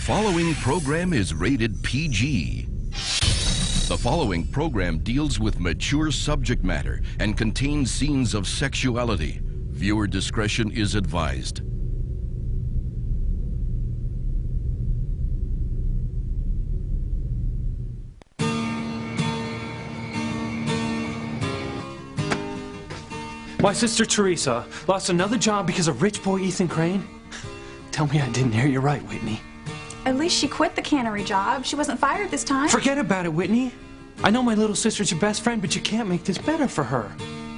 following program is rated PG. The following program deals with mature subject matter and contains scenes of sexuality. Viewer discretion is advised. My sister Teresa lost another job because of rich boy Ethan Crane? Tell me I didn't hear you right, Whitney. At least she quit the cannery job. She wasn't fired this time. Forget about it, Whitney. I know my little sister's your best friend, but you can't make this better for her.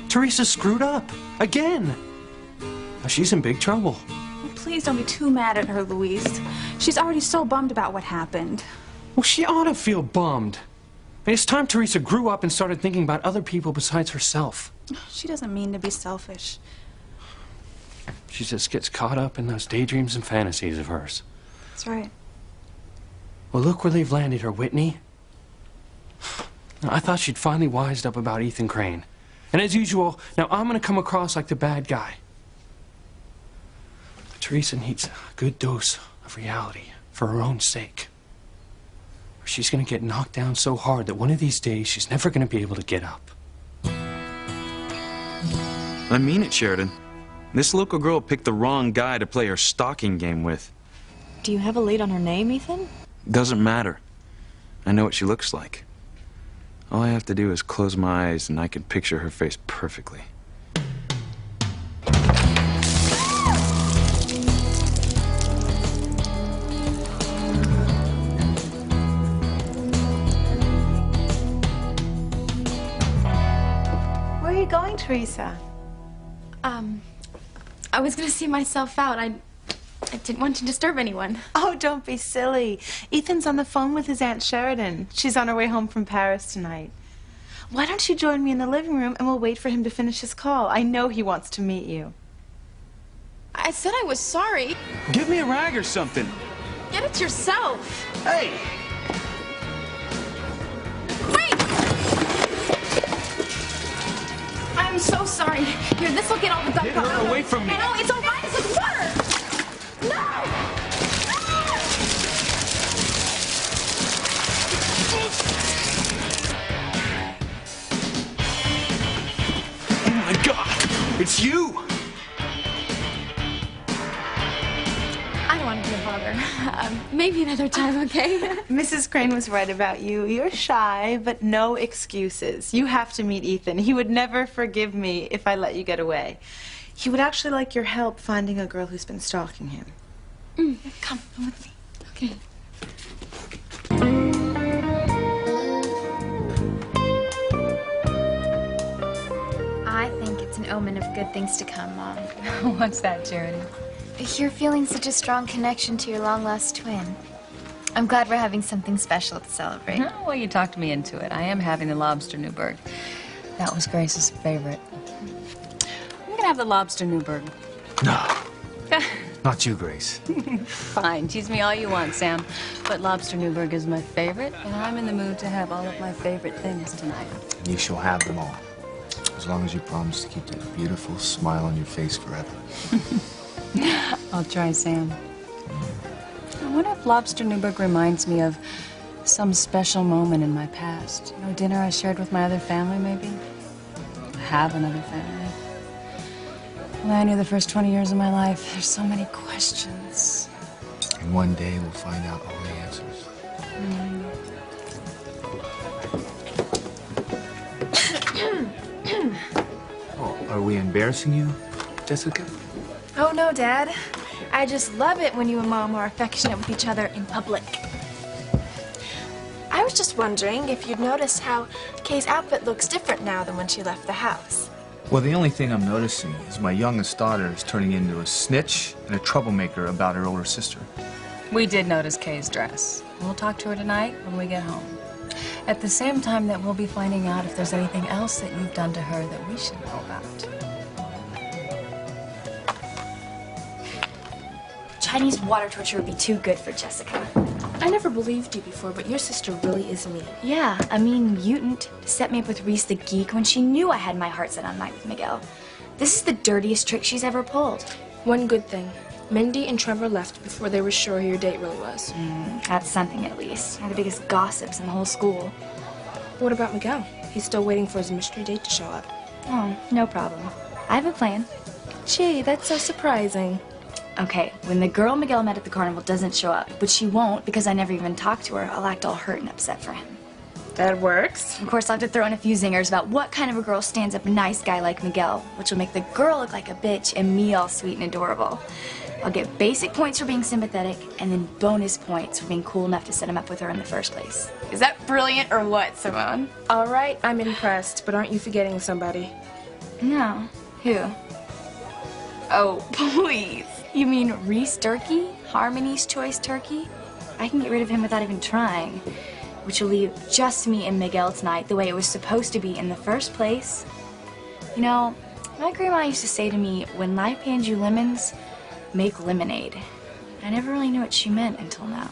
Teresa screwed up. Again. Now she's in big trouble. Well, please don't be too mad at her, Louise. She's already so bummed about what happened. Well, she ought to feel bummed. It's time Teresa grew up and started thinking about other people besides herself. She doesn't mean to be selfish. She just gets caught up in those daydreams and fantasies of hers. That's right. Well, look where they've landed her, Whitney. I thought she'd finally wised up about Ethan Crane. And as usual, now I'm going to come across like the bad guy. But Teresa needs a good dose of reality for her own sake. Or she's going to get knocked down so hard that one of these days she's never going to be able to get up. I mean it, Sheridan. This local girl picked the wrong guy to play her stalking game with. Do you have a lead on her name, Ethan? Doesn't matter. I know what she looks like. All I have to do is close my eyes and I can picture her face perfectly. Where are you going, Teresa? I was gonna see myself out. I didn't want to disturb anyone. Oh, don't be silly. Ethan's on the phone with his Aunt Sheridan. She's on her way home from Paris tonight. Why don't you join me in the living room and we'll wait for him to finish his call? I know he wants to meet you. I said I was sorry. Give me a rag or something. Get it yourself. Hey! Wait! I'm so sorry. Here, this will get all the dust Get her away from me. I know, it's all right. It's with water. No! Oh my God! It's you! I don't want to be a bother. Maybe another time, okay? Mrs. Crane was right about you. You're shy, but no excuses. You have to meet Ethan. He would never forgive me if I let you get away. He would actually like your help finding a girl who's been stalking him. Come with me. Okay. I think it's an omen of good things to come, Mom. What's that, Charity? You're feeling such a strong connection to your long-lost twin. I'm glad we're having something special to celebrate. Oh, well, you talked me into it. I am having the lobster Newburg. That was Grace's favorite. I'm gonna have the lobster Newburg. No. Not you, Grace. Fine, tease me all you want, Sam. But lobster Newburg is my favorite, and I'm in the mood to have all of my favorite things tonight. And you shall have them all. As long as you promise to keep that beautiful smile on your face forever. I'll try, Sam. I wonder if lobster Newburg reminds me of some special moment in my past. You know, dinner I shared with my other family, maybe? I have another family. When I knew the first 20 years of my life, there's so many questions. And one day we'll find out all the answers. Oh, are we embarrassing you, Jessica? Oh, no, Dad. I just love it when you and Mom are affectionate with each other in public. I was just wondering if you'd noticed how Kay's outfit looks different now than when she left the house. Well, the only thing I'm noticing is my youngest daughter is turning into a snitch and a troublemaker about her older sister. We did notice Kay's dress. We'll talk to her tonight when we get home. At the same time that we'll be finding out if there's anything else that you've done to her that we should know about. Chinese water torture would be too good for Jessica. I never believed you before, but your sister really is mean. Yeah, a mean mutant to set me up with Reese the geek when she knew I had my heart set on night with Miguel. This is the dirtiest trick she's ever pulled. One good thing. Mindy and Trevor left before they were sure who your date really was. That's something at least. They're the biggest gossips in the whole school. What about Miguel? He's still waiting for his mystery date to show up. Oh, no problem. I have a plan. Gee, that's so surprising. Okay, when the girl Miguel met at the carnival doesn't show up, which she won't because I never even talked to her, I'll act all hurt and upset for him. That works. Of course, I'll have to throw in a few zingers about what kind of a girl stands up a nice guy like Miguel, which will make the girl look like a bitch and me all sweet and adorable. I'll get basic points for being sympathetic and then bonus points for being cool enough to set him up with her in the first place. Is that brilliant or what, Simone? All right, I'm impressed, but aren't you forgetting somebody? No. Who? Oh, please. You mean Reese Turkey? Harmony's Choice Turkey? I can get rid of him without even trying, which will leave just me and Miguel tonight the way it was supposed to be in the first place. You know, my grandma used to say to me, when life hands you lemons, make lemonade. I never really knew what she meant until now.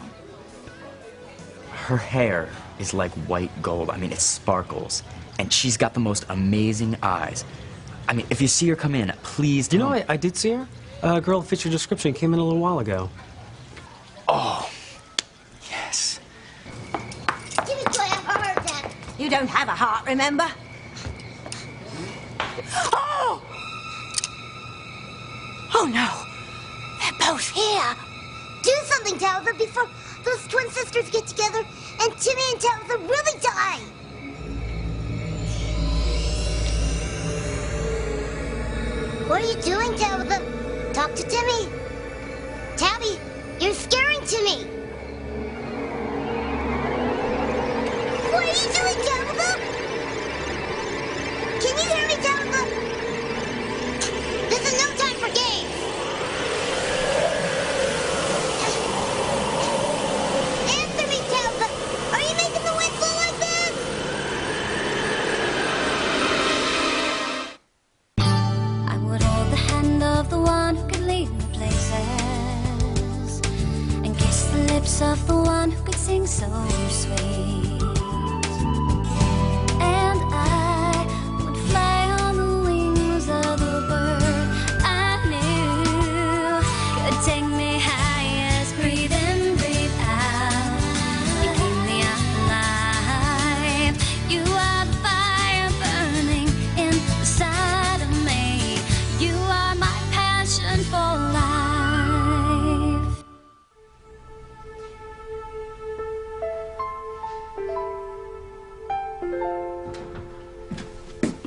Her hair is like white gold. I mean, it sparkles. And she's got the most amazing eyes. I mean, if you see her come in, please tell me. I did see her. A girl that fits your description came in a little while ago. Oh, yes. Give it to I have a heart attack. You don't have a heart, remember? Oh! Oh, no. They're both here. Do something, Tabitha, before those twin sisters get together and Timmy and Tabitha really die. What are you doing, Tabitha? Talk to Timmy. Tabby, you're scaring Timmy. What are you doing, Tabitha? Can you hear me, Tabitha? This is no time for games. Answer me, Tabitha. Are you making the wind blow like this? I would hold the hand of the one who could lead me places and kiss the lips of the one who could sing so sweet. And I would fly on the wings of the bird I knew could take me highest. Breathe in, breathe out. You keep me alive. You are the fire burning inside of me. You are my passion for life.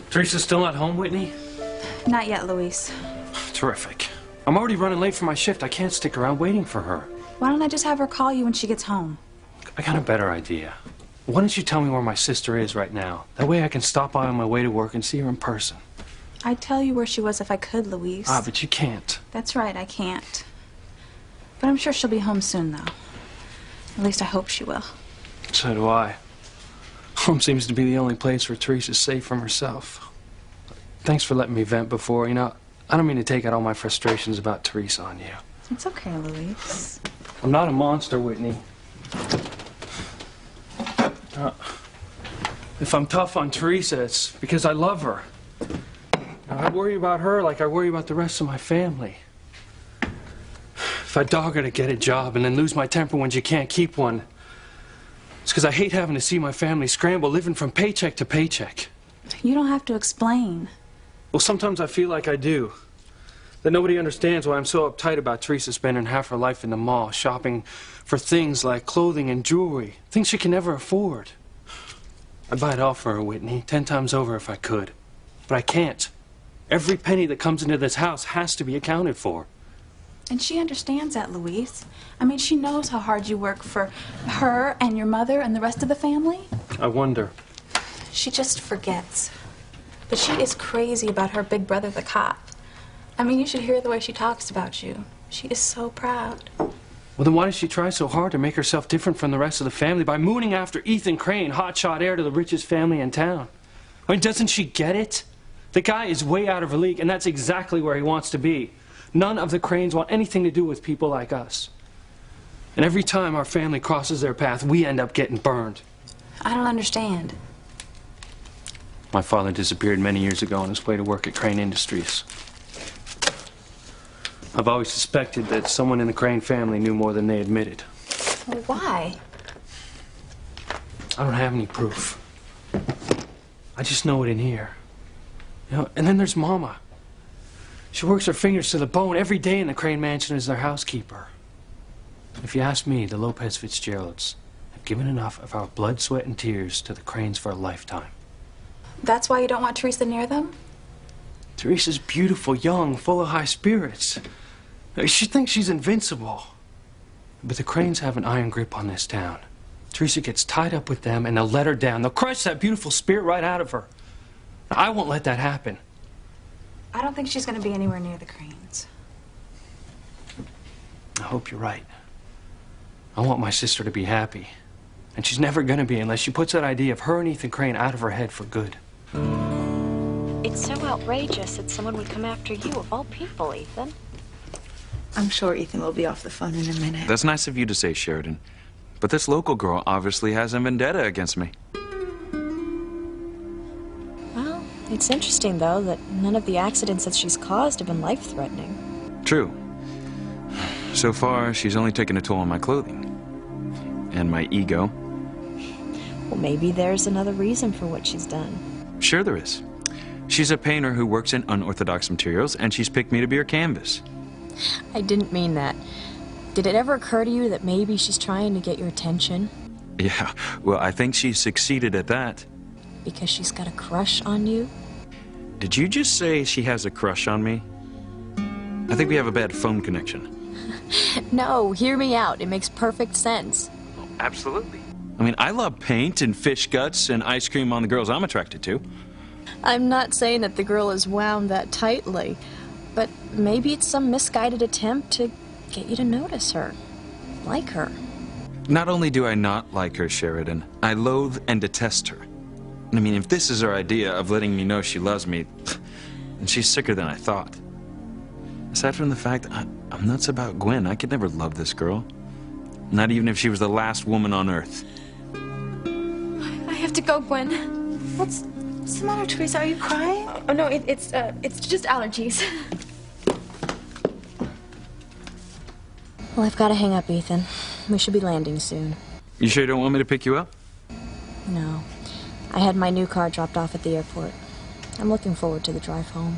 Teresa's still not home, Whitney? Not yet, Luis. Terrific. I'm already running late for my shift. I can't stick around waiting for her. Why don't I just have her call you when she gets home? I got a better idea. Why don't you tell me where my sister is right now? That way I can stop by on my way to work and see her in person. I'd tell you where she was if I could, Luis. Ah, but you can't. That's right, I can't. But I'm sure she'll be home soon, though. At least I hope she will. So do I. Home seems to be the only place where Teresa's safe from herself. Thanks for letting me vent before. You know, I don't mean to take out all my frustrations about Teresa on you. It's okay, Luis. I'm not a monster, Whitney. If I'm tough on Teresa, it's because I love her. Now, I worry about her like I worry about the rest of my family. If I dog her to get a job and then lose my temper when she can't keep one, it's because I hate having to see my family scramble, living from paycheck to paycheck. You don't have to explain. Well, sometimes I feel like I do. That nobody understands why I'm so uptight about Teresa spending half her life in the mall, shopping for things like clothing and jewelry, things she can never afford. I'd buy it all for her, Whitney, 10 times over if I could. But I can't. Every penny that comes into this house has to be accounted for. And she understands that, Luis. I mean, she knows how hard you work for her and your mother and the rest of the family. I wonder. She just forgets. But she is crazy about her big brother, the cop. I mean, you should hear the way she talks about you. She is so proud. Well, then why does she try so hard to make herself different from the rest of the family by mooning after Ethan Crane, hotshot heir to the richest family in town? I mean, doesn't she get it? The guy is way out of her league, and that's exactly where he wants to be. None of the Cranes want anything to do with people like us. And every time our family crosses their path, we end up getting burned. I don't understand. My father disappeared many years ago on his way to work at Crane Industries. I've always suspected that someone in the Crane family knew more than they admitted. Well, why? I don't have any proof. I just know it in here. You know, and then there's Mama. She works her fingers to the bone every day in the Crane mansion as their housekeeper. If you ask me, the Lopez Fitzgeralds have given enough of our blood, sweat, and tears to the Cranes for a lifetime. That's why you don't want Teresa near them? Teresa's beautiful, young, full of high spirits. She thinks she's invincible. But the Cranes have an iron grip on this town. Teresa gets tied up with them and they'll let her down. They'll crush that beautiful spirit right out of her. I won't let that happen. I don't think she's going to be anywhere near the Cranes. I hope you're right. I want my sister to be happy. And she's never going to be unless she puts that idea of her and Ethan Crane out of her head for good. It's so outrageous that someone would come after you, of all people, Ethan. I'm sure Ethan will be off the phone in a minute. That's nice of you to say, Sheridan. But this local girl obviously has a vendetta against me. Well, it's interesting, though, that none of the accidents that she's caused have been life-threatening. True. So far, she's only taken a toll on my clothing. And my ego. Well, maybe there's another reason for what she's done. Sure there is. She's a painter who works in unorthodox materials, and she's picked me to be her canvas. I didn't mean that. Did it ever occur to you that maybe she's trying to get your attention? Yeah, well, I think she's succeeded at that. Because she's got a crush on you? Did you just say she has a crush on me? I think we have a bad phone connection. No, hear me out. It makes perfect sense. Absolutely. I mean, I love paint and fish guts and ice cream on the girls I'm attracted to. I'm not saying that the girl is wound that tightly, but maybe it's some misguided attempt to get you to notice her, like her. Not only do I not like her, Sheridan, I loathe and detest her. I mean, if this is her idea of letting me know she loves me, then she's sicker than I thought. Aside from the fact I'm nuts about Gwen, I could never love this girl. Not even if she was the last woman on Earth. I have to go, Gwen. What's the matter, Teresa? Are you crying? Oh, no, it's just allergies. Well, I've got to hang up, Ethan. We should be landing soon. You sure you don't want me to pick you up? No. I had my new car dropped off at the airport. I'm looking forward to the drive home.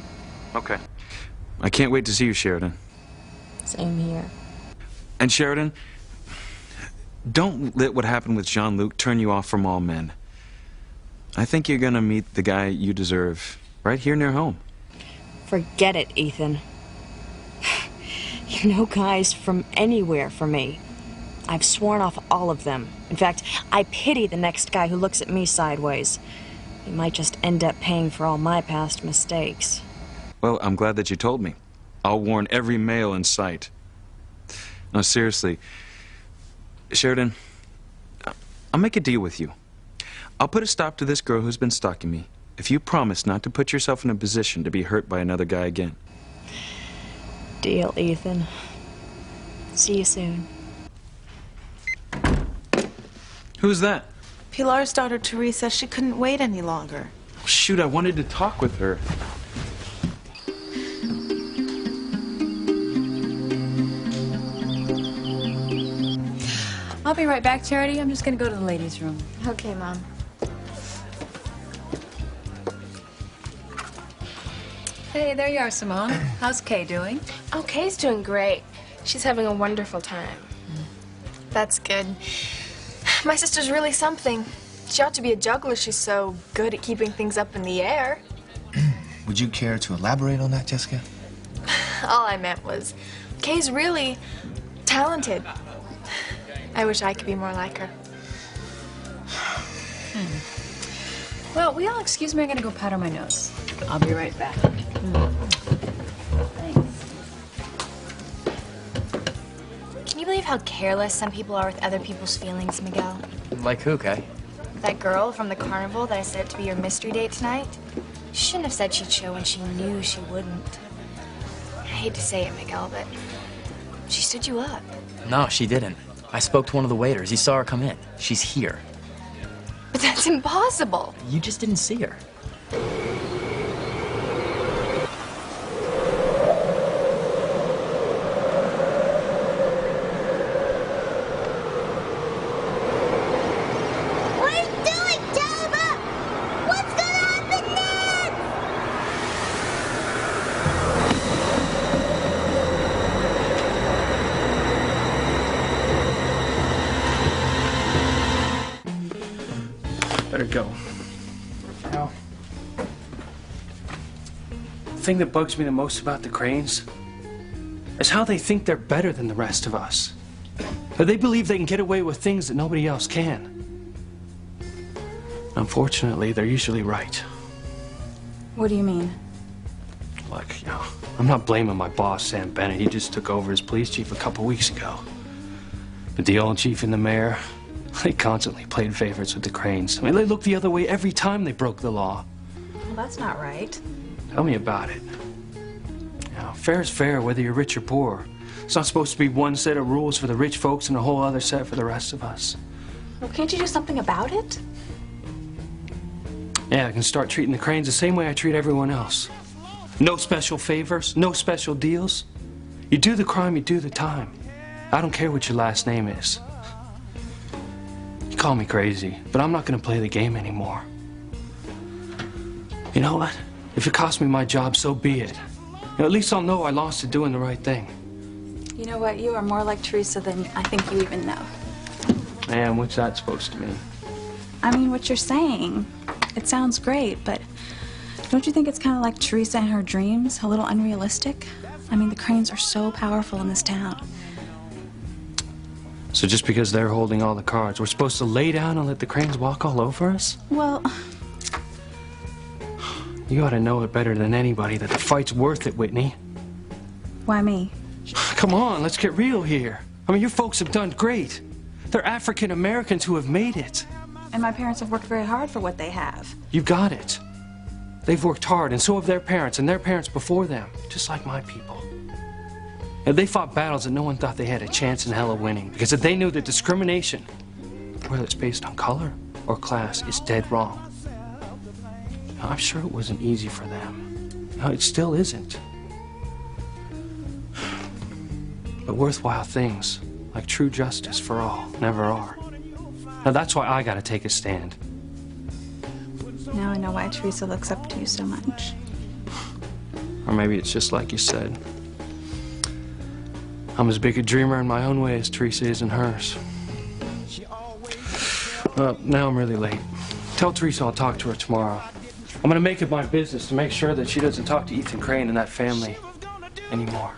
Okay. I can't wait to see you, Sheridan. Same here. And Sheridan, don't let what happened with Jean-Luc turn you off from all men. I think you're gonna meet the guy you deserve right here near home. Forget it, Ethan. You're no guys from anywhere for me. I've sworn off all of them. In fact, I pity the next guy who looks at me sideways. He might just end up paying for all my past mistakes. Well, I'm glad that you told me. I'll warn every male in sight. No, seriously. Sheridan, I'll make a deal with you. I'll put a stop to this girl who's been stalking me if you promise not to put yourself in a position to be hurt by another guy again. Deal, Ethan. See you soon. Who's that? Pilar's daughter, Teresa. She couldn't wait any longer. Oh, shoot, I wanted to talk with her. I'll be right back, Charity. I'm just gonna go to the ladies' room. Okay, Mom. Hey, there you are, Simone. How's Kay doing? Oh, Kay's doing great. She's having a wonderful time. That's good. My sister's really something. She ought to be a juggler. She's so good at keeping things up in the air. Would you care to elaborate on that, Jessica? All I meant was, Kay's really talented. I wish I could be more like her. Well, will y'all excuse me? I'm gonna go powder my nose. I'll be right back. Can you believe how careless some people are with other people's feelings, Miguel? Like who, Kay? That girl from the carnival that I set up to be your mystery date tonight? She shouldn't have said she'd show when she knew she wouldn't. I hate to say it, Miguel, but she stood you up. No, she didn't. I spoke to one of the waiters. He saw her come in. She's here. But that's impossible. You just didn't see her. go. Now, the thing that bugs me the most about the Cranes is how they think they're better than the rest of us. That they believe they can get away with things that nobody else can. Unfortunately, they're usually right. What do you mean? Look, I'm not blaming my boss, Sam Bennett. He just took over as police chief a couple weeks ago. But the old chief and the mayor, they constantly played favorites with the Cranes. I mean, they looked the other way every time they broke the law. Well, that's not right. Tell me about it. Fair is fair, whether you're rich or poor. It's not supposed to be one set of rules for the rich folks and a whole other set for the rest of us. Well, can't you do something about it? Yeah, I can start treating the Cranes the same way I treat everyone else. No special favors, no special deals. You do the crime, you do the time. I don't care what your last name is. You call me crazy, but I'm not going to play the game anymore. You know what? If it costs me my job, so be it. At least I'll know I lost it doing the right thing. You know what? You are more like Teresa than I think you even know. Man, what's that supposed to mean? I mean, what you're saying. It sounds great, but don't you think it's kind of like Teresa and her dreams? A little unrealistic? I mean, the Cranes are so powerful in this town. So just because they're holding all the cards, we're supposed to lay down and let the Cranes walk all over us? Well, you ought to know it better than anybody that the fight's worth it, Whitney. Why me? Come on, let's get real here. I mean, your folks have done great. They're African Americans who have made it. And my parents have worked very hard for what they have. You got it. They've worked hard, and so have their parents and their parents before them, just like my people. And they fought battles that no one thought they had a chance in hell of winning, because they knew that discrimination, whether it's based on color or class, is dead wrong. Now, I'm sure it wasn't easy for them. No, it still isn't. But worthwhile things, like true justice for all, never are. Now that's why I gotta take a stand. Now I know why Teresa looks up to you so much. Or maybe it's just like you said. I'm as big a dreamer in my own way as Teresa is in hers. Now I'm really late. Tell Teresa I'll talk to her tomorrow. I'm gonna make it my business to make sure that she doesn't talk to Ethan Crane and that family anymore.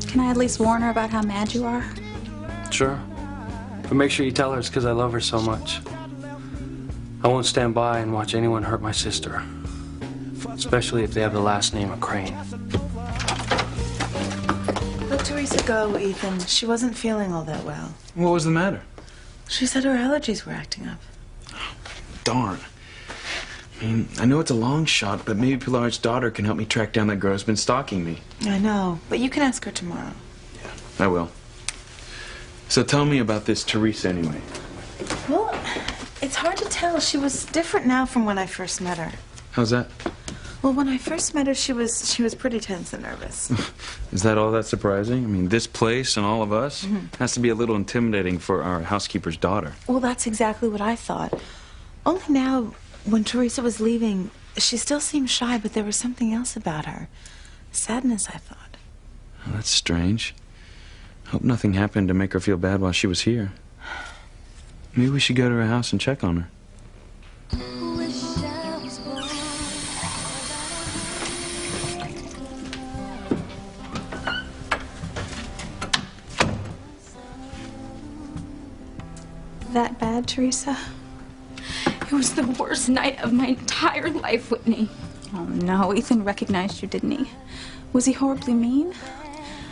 Can I at least warn her about how mad you are? Sure. But make sure you tell her it's because I love her so much. I won't stand by and watch anyone hurt my sister. Especially if they have the last name of Crane. Let Teresa go, Ethan. She wasn't feeling all that well. What was the matter? She said her allergies were acting up. Darn. I mean, I know it's a long shot, but maybe Pilar's daughter can help me track down that girl who's been stalking me. I know, but you can ask her tomorrow. I will. So tell me about this Teresa anyway. Well, it's hard to tell. She was different now from when I first met her. How's that? Well, when I first met her, she was pretty tense and nervous. Is that all that surprising? I mean, this place and all of us has to be a little intimidating for our housekeeper's daughter. Well, that's exactly what I thought. Only now, when Teresa was leaving, she still seemed shy, but there was something else about her. Sadness, I thought. Well, that's strange. Hope nothing happened to make her feel bad while she was here. Maybe we should go to her house and check on her. That bad, Teresa? It was the worst night of my entire life, Whitney. Oh, no. Ethan recognized you, didn't he? Was he horribly mean?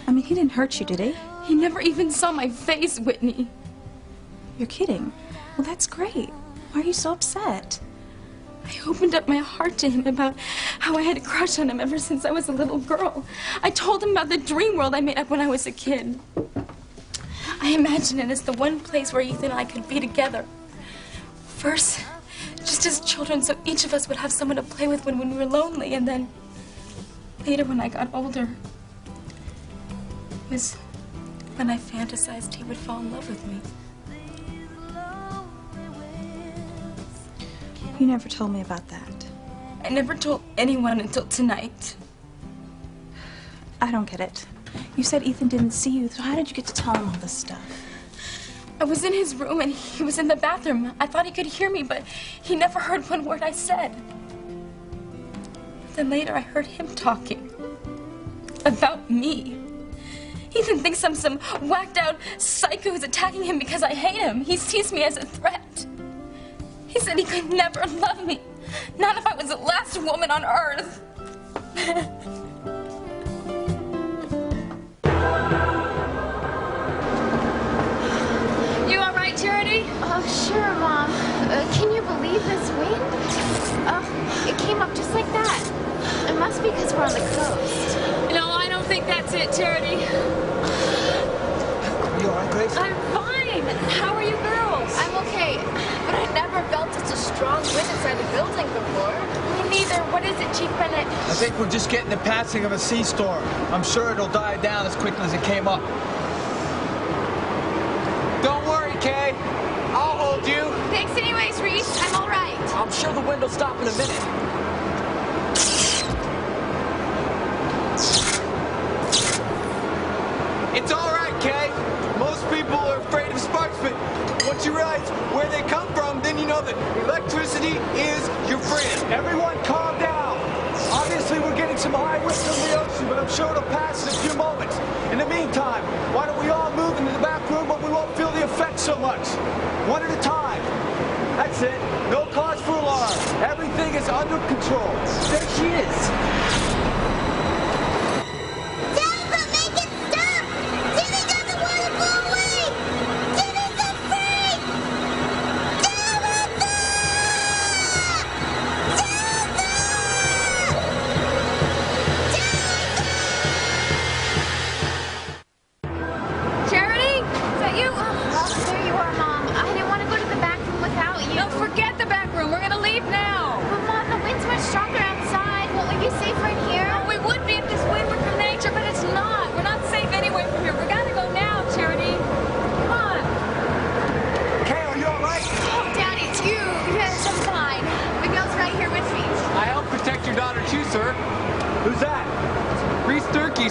I mean, he didn't hurt you, did he? He never even saw my face, Whitney. You're kidding. Well, that's great. Why are you so upset? I opened up my heart to him about how I had a crush on him ever since I was a little girl. I told him about the dream world I made up when I was a kid. I imagined it as the one place where Ethan and I could be together. First, just as children, so each of us would have someone to play with when we were lonely, and then later when I got older, it was when I fantasized he would fall in love with me. You never told me about that. I never told anyone until tonight. I don't get it. You said Ethan didn't see you, so how did you get to tell him all this stuff? I was in his room and he was in the bathroom. I thought he could hear me, but he never heard one word I said. Then later I heard him talking about me. Ethan thinks I'm some whacked out psycho who's attacking him because I hate him. He sees me as a threat. He said he could never love me, not if I was the last woman on earth. You all right, Charity? Oh, sure, Mom. Can you believe this wind? It came up just like that. It must be because we're on the coast. No, I don't think that's it, Charity. You all right, Grace? I'm fine. How are you girls? I'm okay, but I never felt such a strong wind inside the building before. Me neither. What is it, Chief Bennett? I think we're just getting the passing of a sea storm. I'm sure it'll die down as quickly as it came up. Don't worry, Kay. I'll hold you. Thanks anyways, Reese. I'm all right. I'm sure the wind will stop in a minute. It's all right, Kay. Most people are afraid of sparks, but once you realize where they come from, then you know that electricity is your friend. Everyone calm down. Obviously, we're getting some high winds from the ocean, but I'm sure it'll pass in a few moments. In the meantime, why don't we all move into the back room where we won't feel the effect so much? One at a time. That's it. No cause for alarm. Everything is under control. There she is.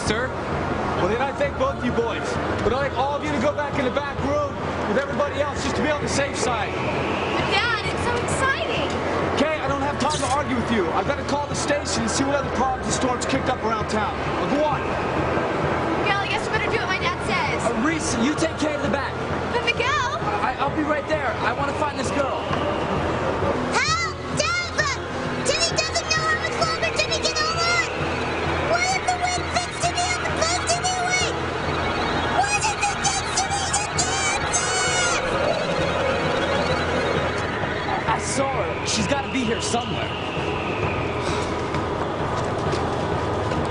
Sir. Well, then I thank both you boys. But I'd like all of you to go back in the back room with everybody else just to be on the safe side. But Dad, it's so exciting. Kay, I don't have time to argue with you. I've got to call the station and see what other problems the storm's kicked up around town. Now, go on. Miguel, I guess we better do what my dad says. Reese, you take care of the back. But Miguel! I'll be right there. I want to find this girl. Help! Tabitha! Timmy doesn't know how much longer Timmy can hold on! What if the wind fixed Timmy on the post anyway? What if it gets Timmy again? I saw her. She's got to be here somewhere.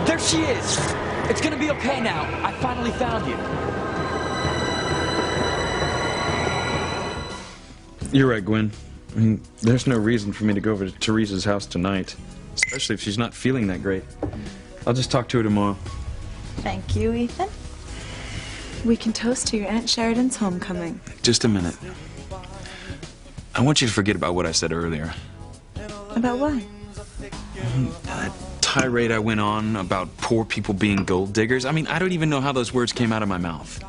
There she is. It's gonna be okay now. I finally found you. You're right, Gwen. I mean, there's no reason for me to go over to Teresa's house tonight, especially if she's not feeling that great. I'll just talk to her tomorrow. Thank you, Ethan. We can toast to your Aunt Sheridan's homecoming. Just a minute. I want you to forget about what I said earlier. About what? That tirade I went on about poor people being gold diggers. I mean, I don't even know how those words came out of my mouth.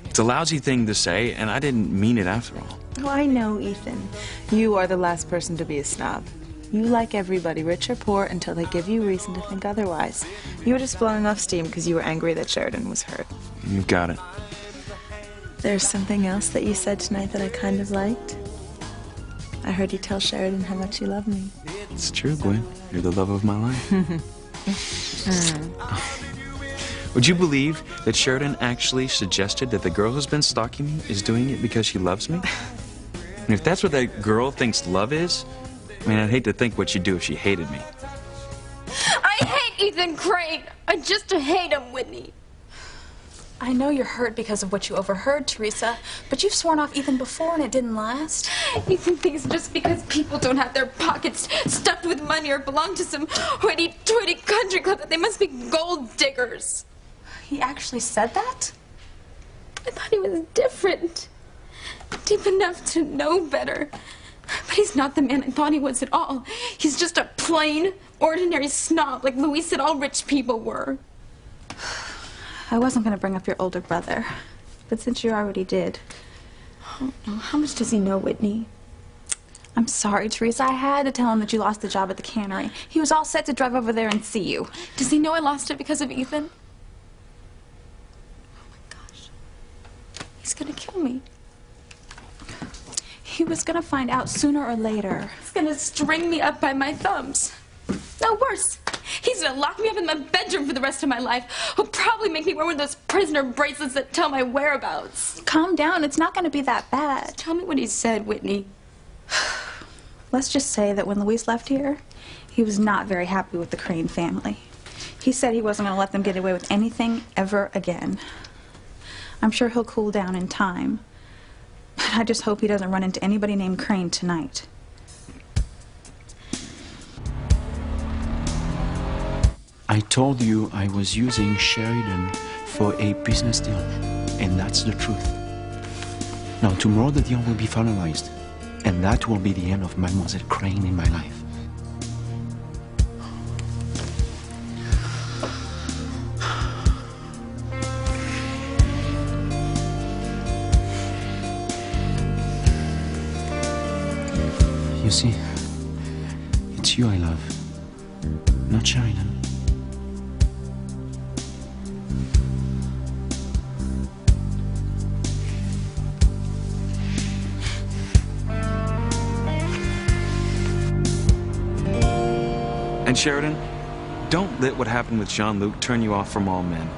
It's a lousy thing to say, and I didn't mean it after all. Oh, I know, Ethan. You are the last person to be a snob. You like everybody, rich or poor, until they give you reason to think otherwise. You were just blowing off steam because you were angry that Sheridan was hurt. You've got it. There's something else that you said tonight that I kind of liked. I heard you tell Sheridan how much you love me. It's true, Gwen. You're the love of my life. Would you believe that Sheridan actually suggested that the girl who's been stalking me is doing it because she loves me? And if that's what that girl thinks love is, I mean, I'd hate to think what she'd do if she hated me. I hate Ethan Crane. I just hate him, Whitney. I know you're hurt because of what you overheard, Teresa, but you've sworn off Ethan before and it didn't last. Ethan thinks just because people don't have their pockets stuffed with money or belong to some hoity-toity country club that they must be gold diggers. He actually said that? I thought he was different. Deep enough to know better. But he's not the man I thought he was at all. He's just a plain, ordinary snob like Louise said all rich people were. I wasn't going to bring up your older brother, but since you already did, Oh, no. How much does he know, Whitney? I'm sorry, Teresa. I had to tell him that you lost the job at the cannery. He was all set to drive over there and see you. Does he know I lost it because of Ethan? Oh my gosh. He's gonna kill me. He was gonna find out sooner or later. He's gonna string me up by my thumbs. No, worse. He's gonna lock me up in my bedroom for the rest of my life. He'll probably make me wear one of those prisoner bracelets that tell my whereabouts. Calm down. It's not gonna be that bad. Just tell me what he said, Whitney. Let's just say that when Luis left here, he was not very happy with the Crane family. He said he wasn't gonna let them get away with anything ever again. I'm sure he'll cool down in time. But I just hope he doesn't run into anybody named Crane tonight. I told you I was using Sheridan for a business deal, and that's the truth. Now, tomorrow the deal will be finalized, and that will be the end of Mademoiselle Crane in my life. You see, it's you I love, not Sheridan. And Sheridan, don't let what happened with Jean-Luc turn you off from all men.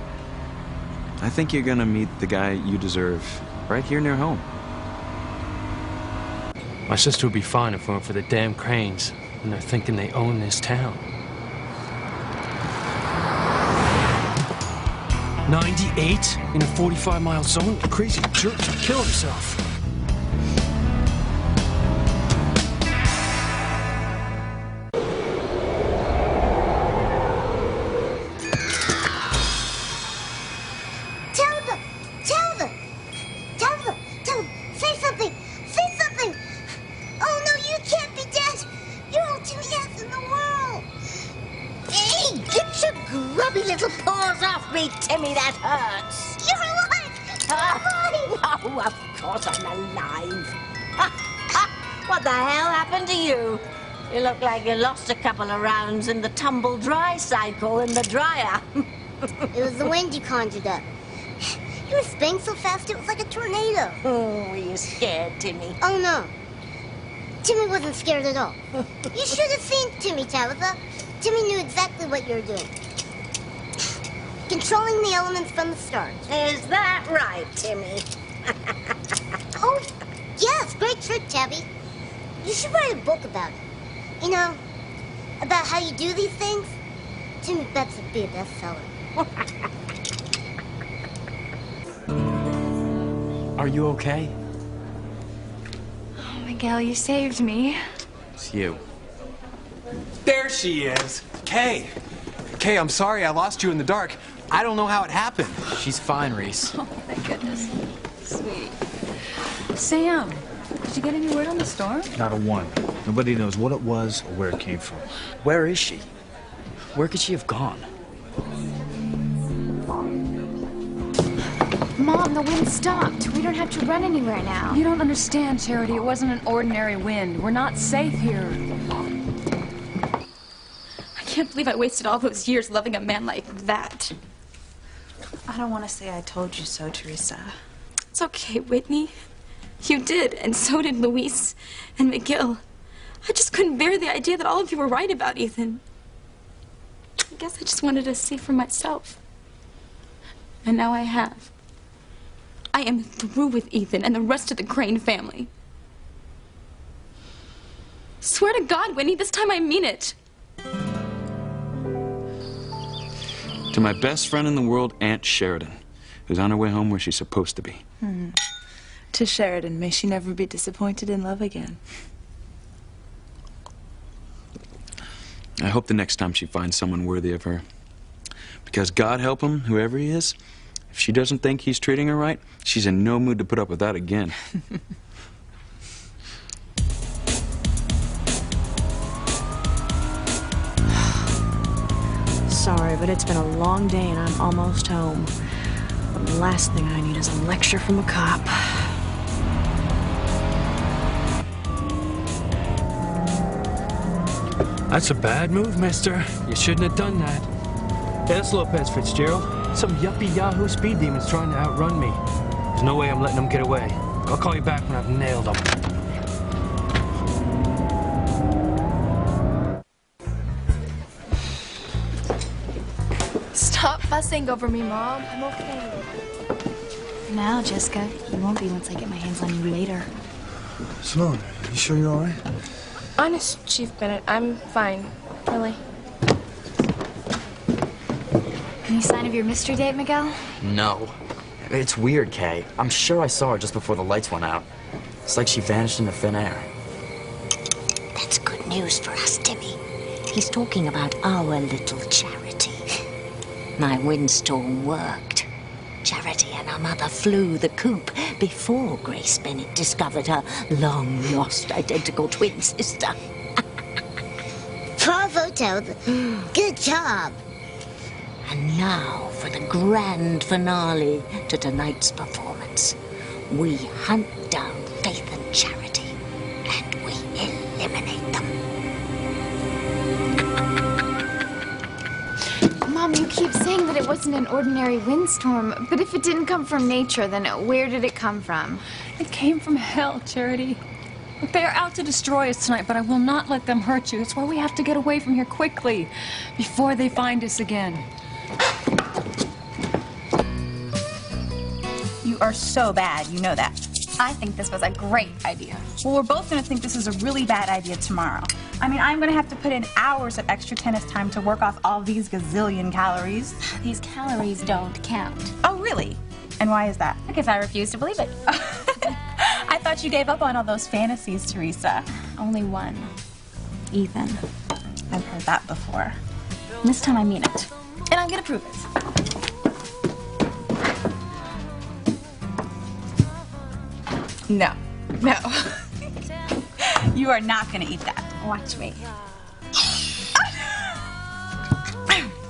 I think you're gonna meet the guy you deserve right here near home. My sister would be fine if it weren't for the damn Cranes, and they're thinking they own this town. 98 in a 45-mile zone? The crazy jerk should kill himself. You lost a couple of rounds in the tumble dry cycle in the dryer. It was the wind you conjured up. You were spinning so fast it was like a tornado. Oh, were you scared, Timmy? Oh, no. Timmy wasn't scared at all. You should have seen Timmy, Tabitha. Timmy knew exactly what you were doing. Controlling the elements from the start. Is that right, Timmy? Oh, yes, great trick, Tabby. You should write a book about it. You know, about how you do these things. Timmy bets would be a bestseller. Are you okay? Oh, Miguel, you saved me. It's you. There she is. Kay. Kay, I'm sorry I lost you in the dark. I don't know how it happened. She's fine, Reese. Oh, thank goodness. Sweet. Sam, did you get any word on the storm? Not a one. Nobody knows what it was or where it came from. Where is she? Where could she have gone? Mom, the wind stopped. We don't have to run anywhere now. You don't understand, Charity. It wasn't an ordinary wind. We're not safe here. I can't believe I wasted all those years loving a man like that. I don't want to say I told you so, Teresa. It's okay, Whitney. You did, and so did Luis and Miguel. I just couldn't bear the idea that all of you were right about Ethan. I guess I just wanted to see for myself. And now I have. I am through with Ethan and the rest of the Crane family. Swear to God, Whitney, this time I mean it. To my best friend in the world, Aunt Sheridan, who's on her way home where she's supposed to be. To Sheridan, may she never be disappointed in love again. I hope the next time she finds someone worthy of her. Because God help him, whoever he is, if she doesn't think he's treating her right, she's in no mood to put up with that again. Sorry, but it's been a long day and I'm almost home. But the last thing I need is a lecture from a cop. That's a bad move, mister. You shouldn't have done that. Hey, that's Lopez Fitzgerald. Some yuppie Yahoo speed demon's trying to outrun me. There's no way I'm letting him get away. I'll call you back when I've nailed him. Stop fussing over me, Mom. I'm okay. Now, Jessica, you won't be once I get my hands on you later. Sloan, you sure you're all right? Honest, Chief Bennett, I'm fine. Really. Any sign of your mystery date, Miguel? No. It's weird, Kay. I'm sure I saw her just before the lights went out. It's like she vanished into thin air. That's good news for us, Timmy. He's talking about our little Charity. My windstorm worked. Charity and her mother flew the coop before Grace Bennett discovered her long-lost identical twin sister. Bravo, Toad. Good job. And now for the grand finale to tonight's performance. We hunt down Faith and Charity, and we eliminate them. Mom, you keep saying that it wasn't an ordinary windstorm, but if it didn't come from nature, then where did it come from? It came from hell, Charity. Look, they are out to destroy us tonight, but I will not let them hurt you. It's why we have to get away from here quickly, before they find us again. You are so bad, you know that. I think this was a great idea. Well, we're both going to think this is a really bad idea tomorrow. I mean, I'm going to have to put in hours of extra tennis time to work off all these gazillion calories. These calories don't count. Oh, really? And why is that? Because I refuse to believe it. I thought you gave up on all those fantasies, Teresa. Only one. Ethan. I've heard that before. This time I mean it. And I'm going to prove it. No. No. You are not going to eat that. Watch me.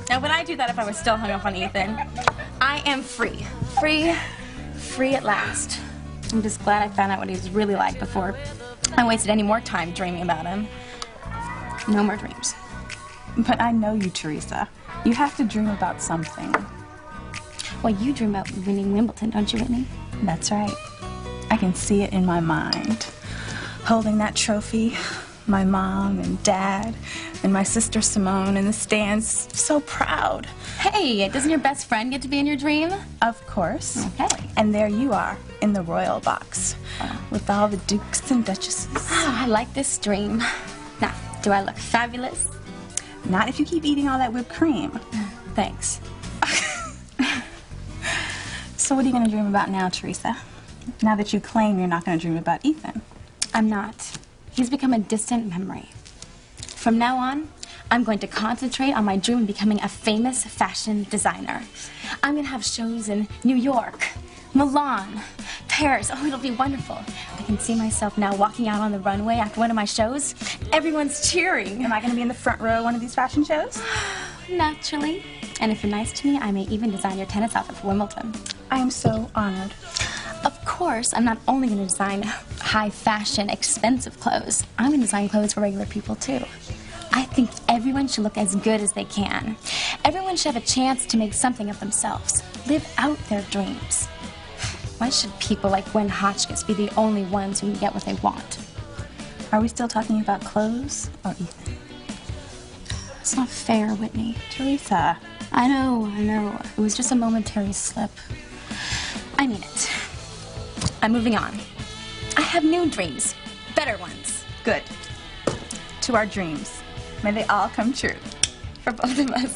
Now, would I do that if I was still hung up on Ethan? I am free. Free at last. I'm just glad I found out what he was really like before I wasted any more time dreaming about him. No more dreams. But I know you, Teresa. You have to dream about something. Well, you dream about winning Wimbledon, don't you, Whitney? That's right. I can see it in my mind. Holding that trophy, my mom and dad and my sister Simone in the stands, so proud. Hey, doesn't your best friend get to be in your dream? Of course. Okay. And there you are, in the royal box, with all the dukes and duchesses. Oh, I like this dream. Now, do I look fabulous? Not if you keep eating all that whipped cream. Thanks. So what are you going to dream about now, Teresa? Now that you claim you're not going to dream about Ethan. I'm not. He's become a distant memory. From now on, I'm going to concentrate on my dream of becoming a famous fashion designer. I'm going to have shows in New York, Milan, Paris. Oh, it'll be wonderful. I can see myself now walking out on the runway after one of my shows. Everyone's cheering. Am I going to be in the front row of one of these fashion shows? Naturally. And if you're nice to me, I may even design your tennis outfit for Wimbledon. I am so honored. Of course, I'm not only going to design high fashion, expensive clothes. I'm going to design clothes for regular people, too. I think everyone should look as good as they can. Everyone should have a chance to make something of themselves. Live out their dreams. Why should people like Gwen Hotchkiss be the only ones who can get what they want? Are we still talking about clothes or Ethan? It's not fair, Whitney. Teresa. I know. It was just a momentary slip. I mean it. I'm moving on. I have new dreams. Better ones. Good. To our dreams. May they all come true. For both of us.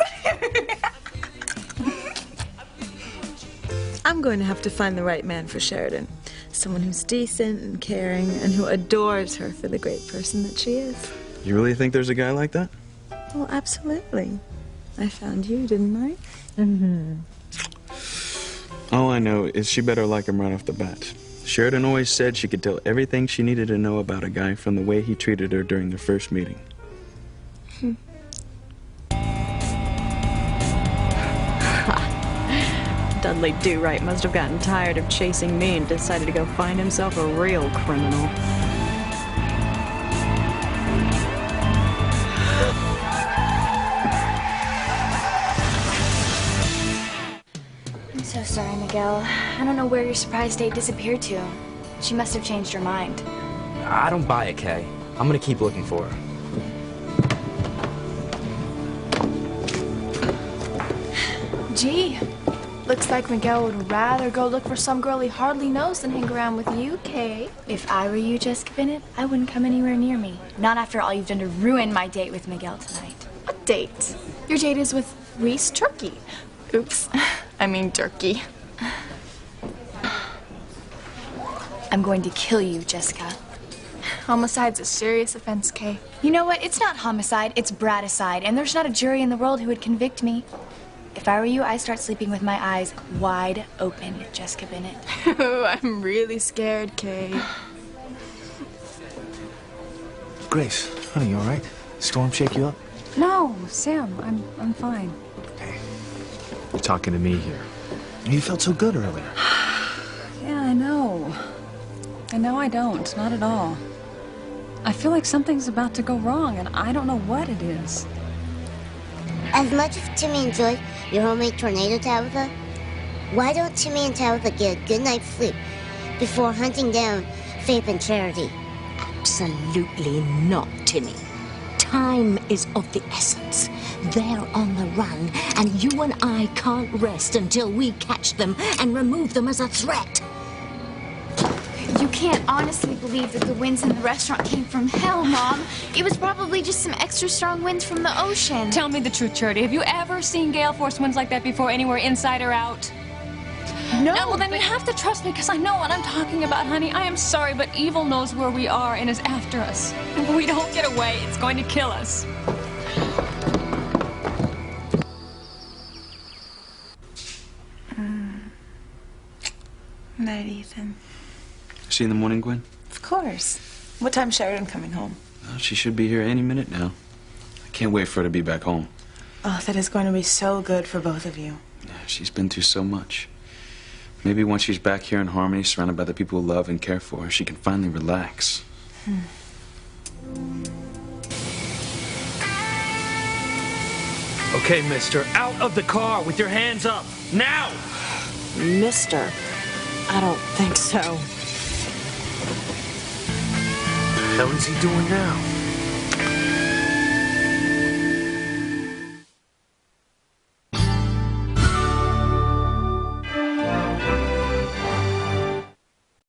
I'm going to have to find the right man for Sheridan. Someone who's decent and caring and who adores her for the great person that she is. You really think there's a guy like that? Well, absolutely. I found you, didn't I? Mm-hmm. All I know is she better like him right off the bat. Sheridan always said she could tell everything she needed to know about a guy from the way he treated her during their first meeting. Dudley Do-Right must have gotten tired of chasing me and decided to go find himself a real criminal. Miguel. I don't know where your surprise date disappeared to. She must have changed her mind. I don't buy it, Kay. I'm gonna keep looking for her. Gee, looks like Miguel would rather go look for some girl he hardly knows than hang around with you, Kay. If I were you, Jessica Bennett, I wouldn't come anywhere near me. Not after all you've done to ruin my date with Miguel tonight. What date? Your date is with Reese Turkey. Oops, I mean Turkey. I'm going to kill you, Jessica. Homicide's a serious offense, Kay. You know what? It's not homicide, it's braticide, and there's not a jury in the world who would convict me. If I were you, I'd start sleeping with my eyes wide open, Jessica Bennett. I'm really scared, Kay. Grace, honey, you all right? Storm shake you up? No, Sam, I'm fine. You're talking to me here. You felt so good earlier. Yeah, I know. And now I don't, not at all. I feel like something's about to go wrong, and I don't know what it is. As much as Timmy enjoyed your homemade tornado, Tabitha, why don't Timmy and Tabitha get a good night's sleep before hunting down Faith and Charity? Absolutely not, Timmy. Time is of the essence. They're on the run, and you and I can't rest until we catch them and remove them as a threat. You can't honestly believe that the winds in the restaurant came from hell, Mom. It was probably just some extra strong winds from the ocean. Tell me the truth, Charity. Have you ever seen gale force winds like that before, anywhere inside or out? No. Well, then you have to trust me, because I know what I'm talking about, honey. I am sorry, but evil knows where we are and is after us. And if we don't get away, it's going to kill us. Night, Ethan. See you in the morning, Gwen? Of course. What time's Sheridan coming home? Well, she should be here any minute now. I can't wait for her to be back home. Oh, that is going to be so good for both of you. Yeah, she's been through so much. Maybe once she's back here in Harmony, surrounded by the people who love and care for her, she can finally relax. Okay, mister, out of the car with your hands up. Now! Mister, I don't think so. What the hell is he doing now?